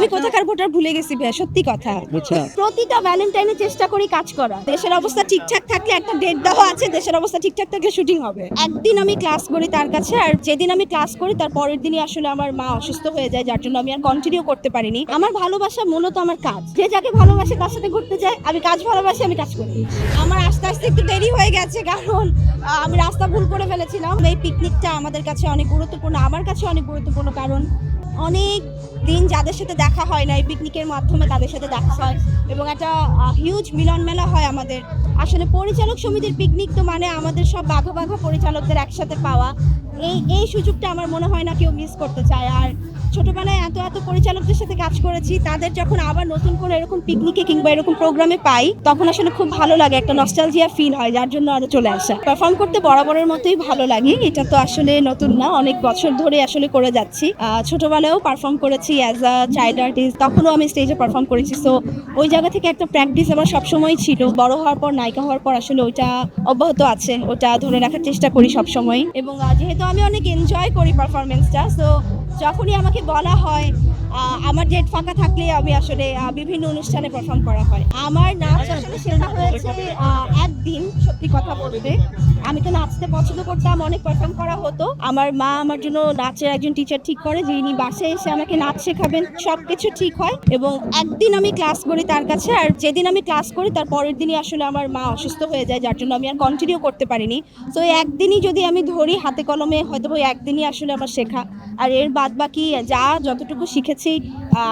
আমি কোথাকার ভোটার ভুলে গেছি ভাই, সত্যি কথা। প্রতিটা ভ্যালেন্টাইনে চেষ্টা করি কাজ করা। দেশের অবস্থা ঠিকঠাক থাকলে একটা ডেট দেওয়া আছে, দেশের অবস্থা ঠিকঠাক থাকলে শুটিং হবে। একদিন আমি ক্লাস করি তার কাছে, আর যেদিন আমি ক্লাস করি তার পরের দিনই আসলে আমার মা অসুস্থ হয়ে যায়, যার জন্য আমি আর কন্টিনিউ করতে পারিনি। আমার ভালোবাসা মূলত আমার কাজ। যে যাকে ভালোবাসে তার সাথে ঘুরতে যায়, আমি কাজ ভালোবাসি, আমি কাজ করি। আমার আস্তে আস্তে একটু দেরি হয়ে গেছে, কারণ আমি রাস্তা ভুল করে ফেলেছিলাম। এই পিকনিকটা আমাদের কাছে অনেক গুরুত্বপূর্ণ, আমার কাছে অনেক গুরুত্বপূর্ণ, কারণ অনেক দিন যাদের সাথে দেখা হয় না, এই পিকনিকের মাধ্যমে তাদের সাথে দেখা হয় এবং একটা হিউজ মিলন মেলা হয় আমাদের। আসলে পরিচালক সমিতির পিকনিক তো মানে আমাদের সব বাঘা বাঘা পরিচালকদের একসাথে পাওয়া। এই সুযোগটা আমার মনে হয় না কেউ মিস করতে চায়। আর ছোটবেলায় এত এত পরিচালকদের সাথে কাজ করেছি, তাদের যখন আবার নতুন করে এরকম পিকনিকে কিংবা এরকম প্রোগ্রামে পাই, তখন আসলে খুব ভালো লাগে, একটা নস্টালজিয়া ফিল হয়, যার জন্য আরো চলে আসা। পারফর্ম করতে বরাবরের মতোই ভালো লাগে, এটা তো আসলে নতুন না, অনেক বছর ধরে আসলে করে যাচ্ছি। ছোটবেলায়ও পারফর্ম করেছি অ্যাজ আ চাইল্ড আর্টিস্ট, তখনও আমি স্টেজে পারফর্ম করেছি। সো ওই জায়গা থেকে একটা প্র্যাকটিস আমার সবসময় ছিল। বড় হওয়ার পর, নায়িকা হওয়ার পর আসলে ওইটা অব্যাহত আছে, ওটা ধরে রাখার চেষ্টা করি সবসময়। এবং যেহেতু আমি অনেক এনজয় করি পারফরমেন্সটা, সো যখনই আমাকে বলা হয়, আমার ডেট ফাঁকা থাকলে আমি আসলে বিভিন্ন অনুষ্ঠানে পারফর্ম করা হয়। আমার নাচ আসলে শেখা হয়েছে একদিন, সত্যি কথা বলতে। আমি তো নাচতে পছন্দ করতাম, অনেক পারফর্ম করা হতো। আমার মা আমার জন্য নাচের একজন টিচার ঠিক করে, যিনি বাসায় এসে আমাকে নাচ শেখাবেন, সবকিছু ঠিক হয়। এবং একদিন আমি ক্লাস করি তার কাছে, আর যেদিন আমি ক্লাস করি তার পরের দিনই আসলে আমার মা অসুস্থ হয়ে যায়, যার জন্য আমি আর কন্টিনিউ করতে পারিনি। তো একদিনই যদি আমি ধরি হাতে কলমে, হয়তো ওই একদিনই আসলে আমার শেখা। আর এর বাদ বাকি যতটুকু শিখেছি,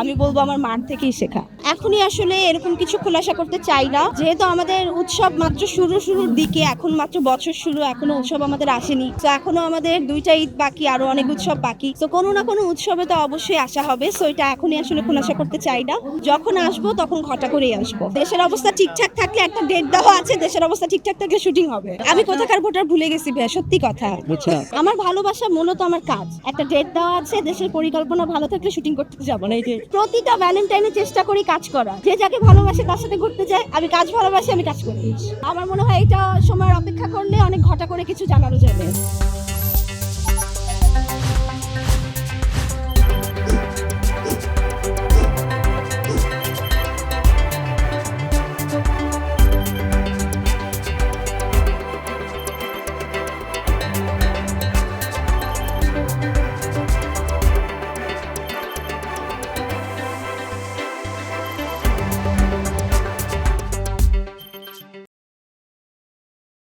আমি বলবো আমার মার থেকেই শেখা। এখনই আসলে এরকম কিছু খোলাসা করতে চাই না, যেহেতু আমাদের উৎসব মাত্র শুরুর দিকে, এখন মাত্র বছর শুরু, এখনো উৎসব আমাদের আসেনি। তো এখনো আমাদের 2টা ঈদ বাকি, আরো অনেক উৎসব বাকি। তো কোনো না কোনো উৎসবে তো অবশ্যই আসা হবে। সো এটা এখনই আসলে খোলাসা করতে চাই না, যখন আসবো তখন ঘটা করেই আসবো। দেশের অবস্থা ঠিকঠাক থাকলে একটা ডেট দেওয়া আছে, দেশের অবস্থা ঠিকঠাক থাকলে শুটিং হবে। আমি কোথাকার ভোটার ভুলে গেছি ভাই, সত্যি কথা। আমার ভালোবাসা মূলত আমার কাজ। একটা ডেট দেওয়া আছে, দেশের পরিকল্পনা ভালো থাকলে শুটিং করতে যাবো না। এই যে প্রতিটা ভ্যালেন্টাইনে চেষ্টা করি কাজ করা। যে যাকে ভালোবাসে তার সাথে ঘুরতে যায়, আমি কাজ ভালোবাসি, আমি কাজ করি। আমার মনে হয় এটা সময়ের অপেক্ষা করলে অনেক ঘটা করে কিছু জানানো যাবে।